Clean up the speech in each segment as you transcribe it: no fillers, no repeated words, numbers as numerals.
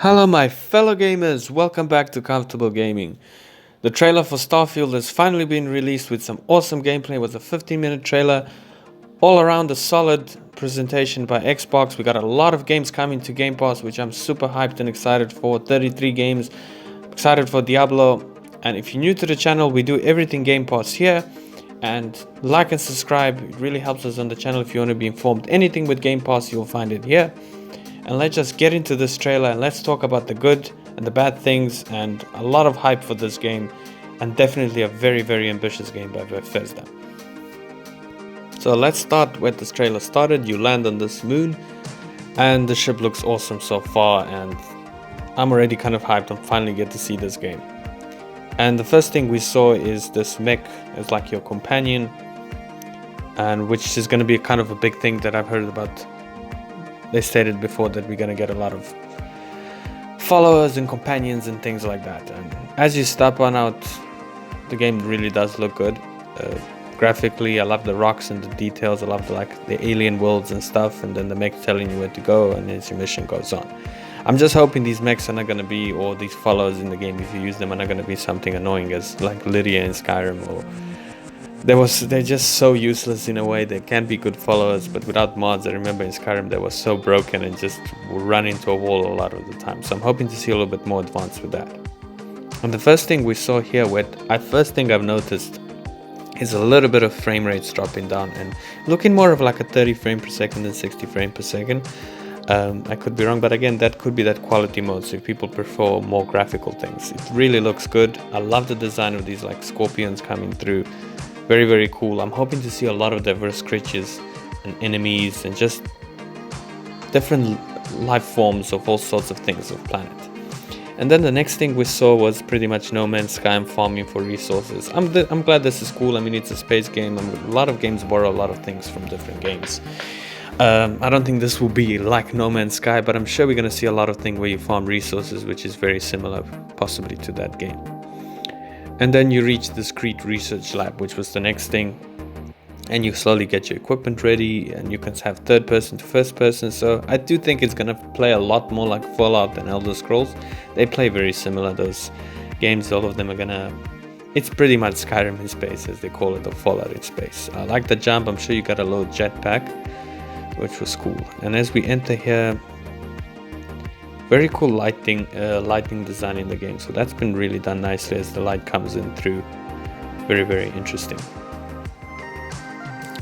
Hello, my fellow gamers. Welcome back to Comfortable Gaming. The trailer for Starfield has finally been released with some awesome gameplay. With a 15-minute trailer, all around a solid presentation by Xbox. We got a lot of games coming to Game Pass, which I'm super hyped and excited for. 33 games. Excited for Diablo. And if you're new to the channel, we do everything Game Pass here. And like and subscribe. It really helps us on the channel. If you want to be informed anything with Game Pass, you'll find it here. And let's just get into this trailer and let's talk about the good and the bad things, and a lot of hype for this game, and definitely a very ambitious game by Bethesda. So let's start where this trailer started. You land on this moon and the ship looks awesome so far, and I'm already kind of hyped and finally get to see this game. And the first thing we saw is this mech as like your companion, and which is going to be kind of a big thing that I've heard about. They stated before that we're going to get a lot of followers and companions and things like that. And as you step on out, the game really does look good. Graphically, I love the rocks and the details. I love the alien worlds and stuff. And then the mech telling you where to go and as your mission goes on. I'm just hoping these mechs are not going to be, or these followers in the game, if you use them, are not going to be something annoying as like Lydia in Skyrim, or they're just so useless in a way. They can be good followers, but without mods, I remember in Skyrim they were so broken and just would run into a wall a lot of the time. So I'm hoping to see a little bit more advanced with that. And the first thing we saw here, first thing I've noticed is a little bit of frame rates dropping down and looking more of like a 30 frame per second than 60 frame per second. I could be wrong, but again, that could be that quality mode, so if people prefer more graphical things. It really looks good. I love the design of these like scorpions coming through. Very cool. I'm hoping to see a lot of diverse creatures and enemies and just different life forms of all sorts of things of planet. And then the next thing we saw was pretty much No Man's Sky and farming for resources. I'm glad this is cool. I mean, it's a space game. A lot of games borrow a lot of things from different games. I don't think this will be like No Man's Sky, but I'm sure we're going to see a lot of things where you farm resources, which is very similar possibly to that game. And then you reach this Crete research lab, which was the next thing, and you slowly get your equipment ready, and you can have third person to first person. So I do think it's gonna play a lot more like Fallout than Elder Scrolls. They play very similar, those games. All of them are gonna, it's pretty much Skyrim in space, as they call it, or Fallout in space. I like the jump. I'm sure you got a little jetpack, which was cool. And as we enter here, very cool lighting design in the game, so that's been really done nicely as the light comes in through. Very interesting.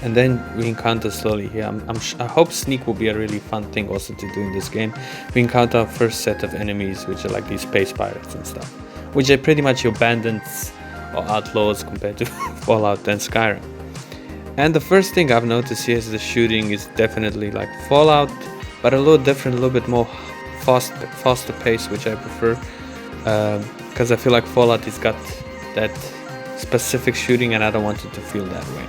And then we encounter slowly here, I hope sneak will be a really fun thing also to do in this game. We encounter our first set of enemies, which are like these space pirates and stuff, which are pretty much your bandits or outlaws compared to Fallout and Skyrim. And the first thing I've noticed here is the shooting is definitely like Fallout, but a little different, a little bit more faster pace, which I prefer, because I feel like Fallout has got that specific shooting and I don't want it to feel that way.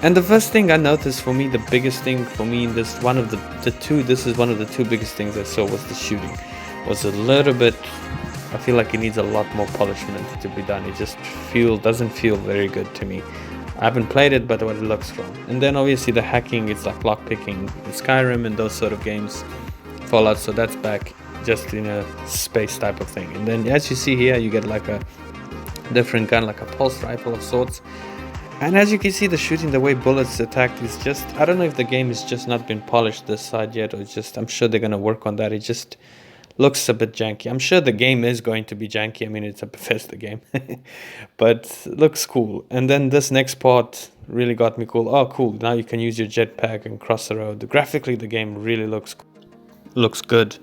And the first thing I noticed, for me, the biggest thing for me in this, this is one of the two biggest things I saw, was the shooting. Was a little bit, I feel like it needs a lot more polishment to be done. It just doesn't feel very good to me. I haven't played it, but what it looks from. And then obviously the hacking, it's like lockpicking in Skyrim and those sort of games. Fallout, so that's back just in a space type of thing. And then as you see here, you get like a different gun, like a pulse rifle of sorts. And as you can see, the shooting, the way bullets attack is just, I don't know if the game has just not been polished this side yet, or just, I'm sure they're going to work on that. It just looks a bit janky. I'm sure the game is going to be janky. I mean, it's a Bethesda game, but it looks cool. And then this next part really got me cool. Oh, cool. Now you can use your jetpack and cross the road. Graphically, the game really looks good.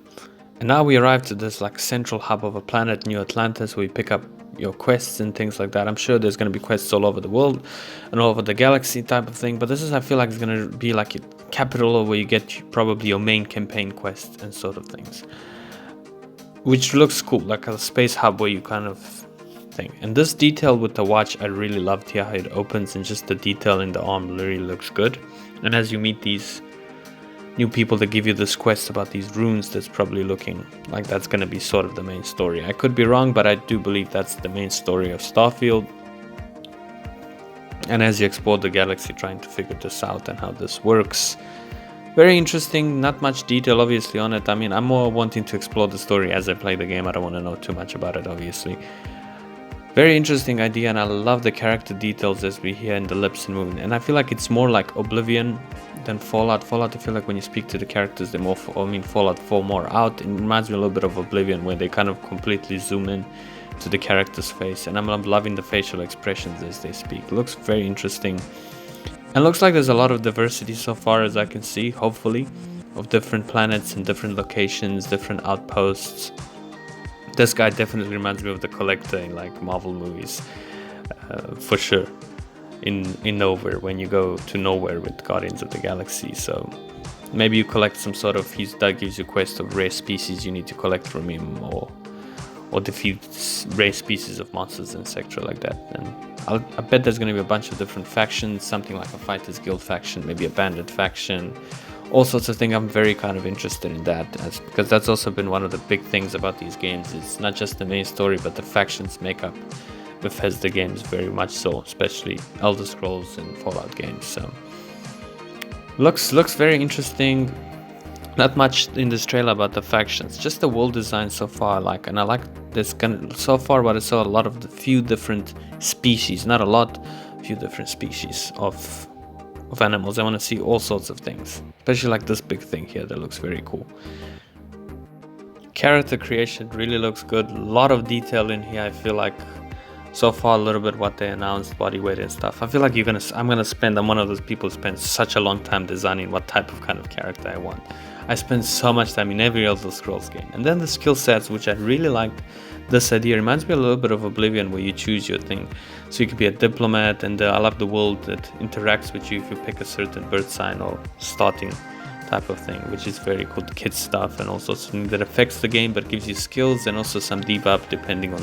And now we arrive to this like central hub of a planet, New Atlantis, where you pick up your quests and things like that. I'm sure there's going to be quests all over the world and all over the galaxy type of thing, but this is, I feel like it's going to be like a capital where you get probably your main campaign quest and sort of things, which looks cool, like a space hub where you kind of thing. And this detail with the watch, I really loved here, how it opens, and just the detail in the arm really looks good. And as you meet these new people that give you this quest about these runes, that's probably looking like that's going to be sort of the main story. I could be wrong, but I do believe that's the main story of Starfield. And as you explore the galaxy trying to figure this out and how this works, Very interesting, not much detail obviously on it. I mean, I'm more wanting to explore the story as I play the game. I don't want to know too much about it, obviously. Very interesting idea, and I love the character details as we hear in the lips and movement. And I feel like it's more like Oblivion than Fallout. Fallout, I feel like when you speak to the characters, they're more, Fallout 4 more out. It reminds me a little bit of Oblivion, where they kind of completely zoom in to the character's face. And I'm loving the facial expressions as they speak. It looks very interesting. And looks like there's a lot of diversity so far as I can see, hopefully, of different planets and different locations, different outposts. This guy definitely reminds me of the Collector in like Marvel movies, for sure. In Nowhere, when you go to Nowhere with Guardians of the Galaxy. So maybe you collect some sort of, that gives you a quest of rare species you need to collect from him, or defeat rare species of monsters, etc. like that. And I bet there's going to be a bunch of different factions, something like a Fighters Guild faction, maybe a Bandit faction, all sorts of things. I'm very kind of interested in that, because that's also been one of the big things about these games. It's not just the main story, but the factions make up Bethesda games very much so, especially Elder Scrolls and Fallout games. So looks very interesting. Not much in this trailer about the factions, just the world design so far. And I like this so far what I saw, a lot of the few different species, not a lot, few different species of animals. I want to see all sorts of things, especially like this big thing here that looks very cool. Character creation really looks good. A lot of detail in here. I feel like so far a little bit what they announced, body weight and stuff. I feel like I'm one of those people who spend such a long time designing what type of kind of character I want. I spend so much time in every Elder Scrolls game. And then the skill sets, which I really liked. This idea reminds me a little bit of Oblivion, where you choose your thing. So you could be a diplomat, and I love the world that interacts with you if you pick a certain birth sign or starting type of thing, which is very cool. The kid stuff and also something that affects the game but gives you skills, and also some debuff depending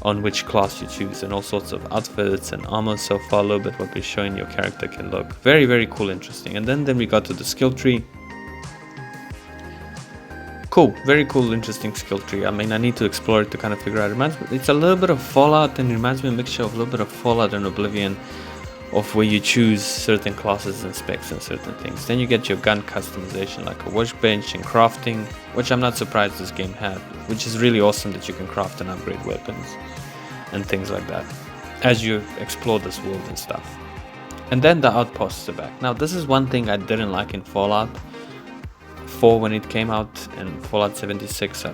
on which class you choose, and all sorts of outfits and armor. So far a little bit what we're showing your character can look. Very, very cool, interesting. And then we got to the skill tree. Cool, very cool, interesting skill tree. I mean, I need to explore it to kind of figure out. It's a little bit of Fallout, and it reminds me of a mixture of a little bit of Fallout and Oblivion, of where you choose certain classes and specs and certain things. Then you get your gun customization, like a workbench and crafting, which I'm not surprised this game had, which is really awesome that you can craft and upgrade weapons and things like that as you explore this world and stuff. And then the outposts are back. Now, this is one thing I didn't like in Fallout 4 when it came out, and Fallout 76.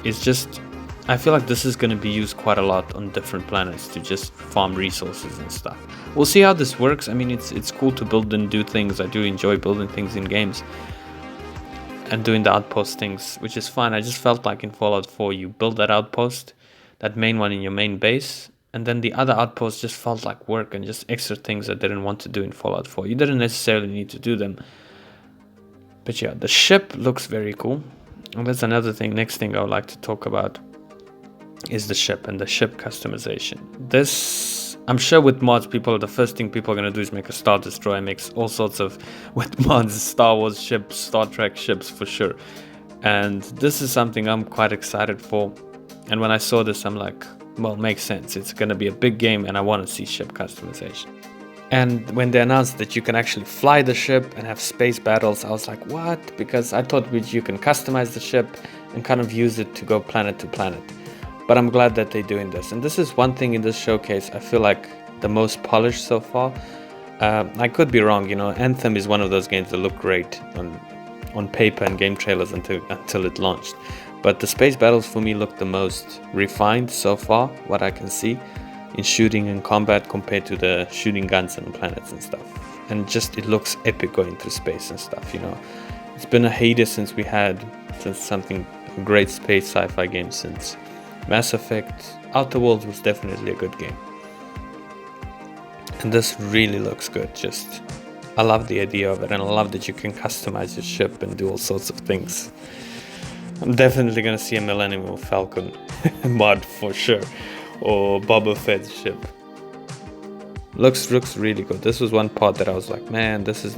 It's just, I feel like this is going to be used quite a lot on different planets to just farm resources and stuff. We'll see how this works. I mean, it's cool to build and do things. I do enjoy building things in games and doing the outpost things, which is fun. I just felt like in Fallout 4, you build that outpost, that main one in your main base, and then the other outposts just felt like work and just extra things I didn't want to do in Fallout 4. You didn't necessarily need to do them. But yeah, the ship looks very cool. And that's another thing. Next thing I would like to talk about is the ship and the ship customization. This, I'm sure with mods, the first thing people are going to do is make a Star Destroyer, makes all sorts of, with mods, Star Wars ships, Star Trek ships for sure. And this is something I'm quite excited for. And when I saw this, I'm like, well, makes sense. It's going to be a big game and I want to see ship customization. And when they announced that you can actually fly the ship and have space battles, I was like, what? Because I thought you can customize the ship and kind of use it to go planet to planet. But I'm glad that they're doing this. And this is one thing in this showcase I feel like the most polished so far. I could be wrong, Anthem is one of those games that look great on paper and game trailers until it launched. But the space battles for me look the most refined so far, what I can see, in shooting and combat compared to the shooting guns and planets and stuff. And just, it looks epic going through space and stuff, It's been a hiatus since something, a great space sci-fi game since Mass Effect. Outer Worlds was definitely a good game. And this really looks good. I love the idea of it, and I love that you can customize your ship and do all sorts of things. I'm definitely gonna see a Millennium Falcon mod for sure. Or Boba Fett's ship. Looks really good. This was one part that I was like, man, this is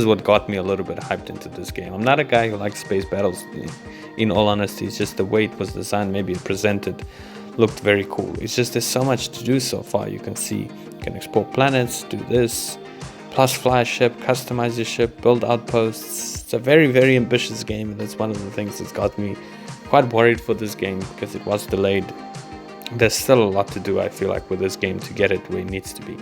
what got me a little bit hyped into this game. I'm not a guy who likes space battles, in all honesty. It's just the way it was designed, maybe it presented, looked very cool. It's just there's so much to do so far. You can see, you can explore planets, do this, plus fly a ship, customize your ship, build outposts. It's a very, very ambitious game, and that's one of the things that's got me quite worried for this game because it was delayed. There's still a lot to do, I feel like, with this game to get it where it needs to be.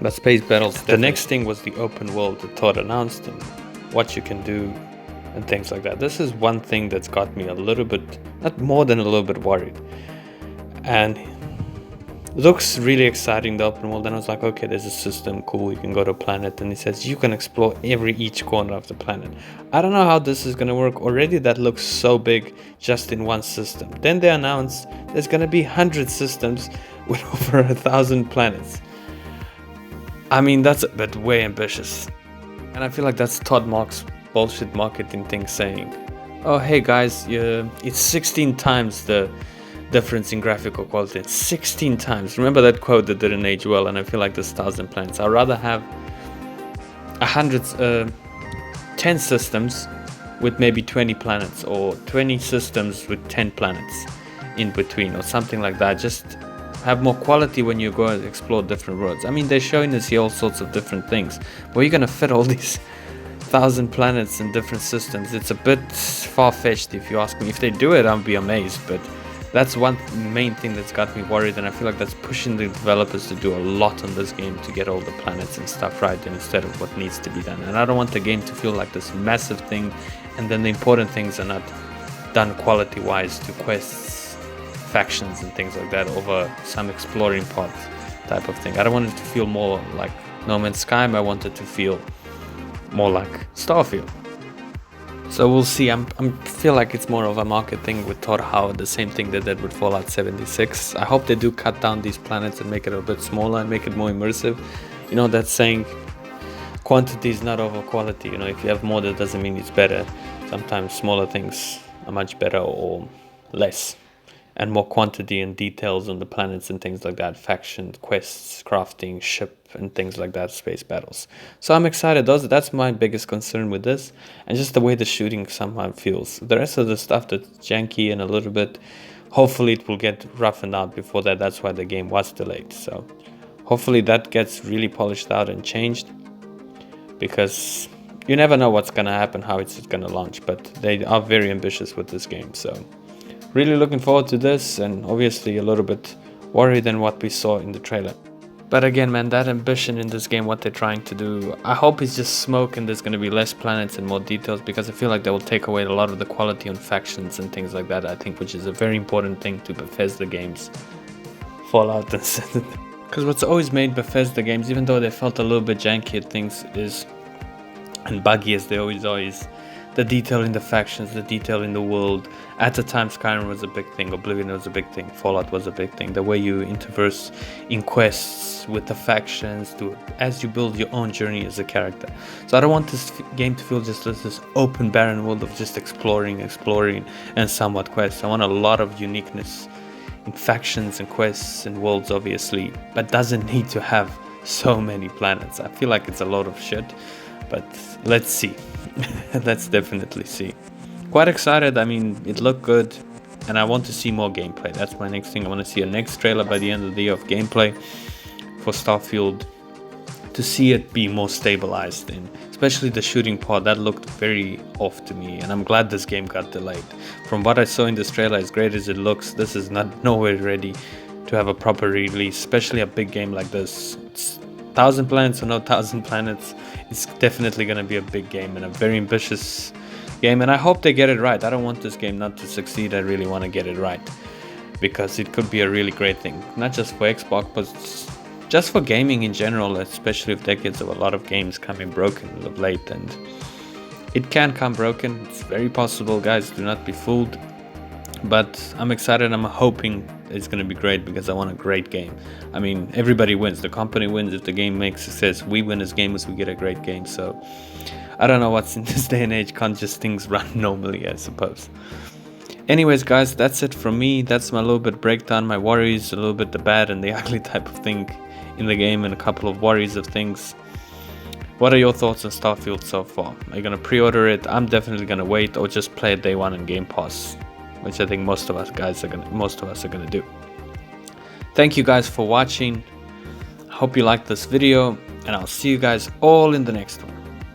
But space battles, the next thing was the open world that Todd announced and what you can do and things like that. This is one thing that's got me a little bit, not more than a little bit worried. And looks really exciting, the open world, and I was like, okay, there's a system, cool, you can go to a planet, and it says you can explore each corner of the planet. I don't know how this is gonna work. Already that looks so big just in one system. Then they announced there's gonna be 100 systems with over 1,000 planets. I mean, that's a bit way ambitious, and I feel like that's Todd Marks' bullshit marketing thing saying, oh hey guys, it's 16 times the difference in graphical quality. It's 16 times. Remember that quote that didn't age well, and I feel like there's 1,000 planets. I'd rather have 10 systems with maybe 20 planets, or 20 systems with 10 planets in between, or something like that. Just have more quality when you go and explore different worlds. I mean, they're showing us here all sorts of different things, but you're gonna fit all these 1,000 planets in different systems. It's a bit far-fetched if you ask me. If they do it, I'll be amazed, but that's one main thing that's got me worried, and I feel like that's pushing the developers to do a lot on this game to get all the planets and stuff right instead of what needs to be done. And I don't want the game to feel like this massive thing and then the important things are not done quality-wise to quests, factions and things like that over some exploring part type of thing. I don't want it to feel more like No Man's Sky, I want it to feel more like Starfield. So we'll see. I feel like it's more of a market thing with Todd Howard, the same thing they did with Fallout 76. I hope they do cut down these planets and make it a bit smaller and make it more immersive. You know, that saying, quantity is not over quality. You know, if you have more, that doesn't mean it's better. Sometimes smaller things are much better or less. And more quantity and details on the planets and things like that, factions, quests, crafting, ship and things like that, space battles. So I'm excited. That's my biggest concern with this, and just the way the shooting somehow feels. The rest of the stuff that's janky and a little bit, hopefully it will get roughened out before that. That's why the game was delayed. So hopefully that gets really polished out and changed, because you never know what's gonna happen, how it's gonna launch, but they are very ambitious with this game. So really looking forward to this, and obviously a little bit worried than what we saw in the trailer. But again, man, that ambition in this game, what they're trying to do, I hope it's just smoke and there's going to be less planets and more details, because I feel like they will take away a lot of the quality on factions and things like that, I think, which is a very important thing to Bethesda games. Fallout and because what's always made Bethesda games, even though they felt a little bit janky at things, is, and buggy as they always are, is the detail in the factions, the detail in the world. At the time, Skyrim was a big thing, Oblivion was a big thing, Fallout was a big thing. The way you interverse in quests with the factions as you build your own journey as a character. So I don't want this game to feel just as this open, barren world of just exploring, and somewhat quests. I want a lot of uniqueness in factions and quests and worlds, obviously, but doesn't need to have so many planets. I feel like it's a lot of shit, but let's see. Let's definitely see. Quite excited. I mean, it looked good, and I want to see more gameplay. That's my next thing. I want to see a next trailer by the end of the year of gameplay for Starfield, to see it be more stabilized, and especially the shooting part that looked very off to me, and I'm glad this game got delayed. From what I saw in this trailer, as great as it looks, this is nowhere ready to have a proper release, especially a big game like this. It's 1,000 planets or no 1,000 planets, it's definitely going to be a big game and a very ambitious game, and I hope they get it right. I don't want this game not to succeed. I really want to get it right, because it could be a really great thing, not just for Xbox, but just for gaming in general, especially with decades of a lot of games coming broken of late. And it can come broken, it's very possible, guys, do not be fooled. But I'm excited. I'm hoping it's going to be great, because I want a great game. I mean, everybody wins. The company wins if the game makes success. We win as gamers, we get a great game. So I don't know what's in this day and age. Can't just things run normally, I suppose. Anyways, guys, that's it from me. That's my little bit breakdown, my worries, a little bit the bad and the ugly type of thing in the game, and a couple of worries of things. What are your thoughts on Starfield so far? Are you going to pre-order it? I'm definitely going to wait, or just play it day one in Game Pass, which I think most of us are gonna do. Thank you guys for watching. Hope you liked this video, and I'll see you guys all in the next one.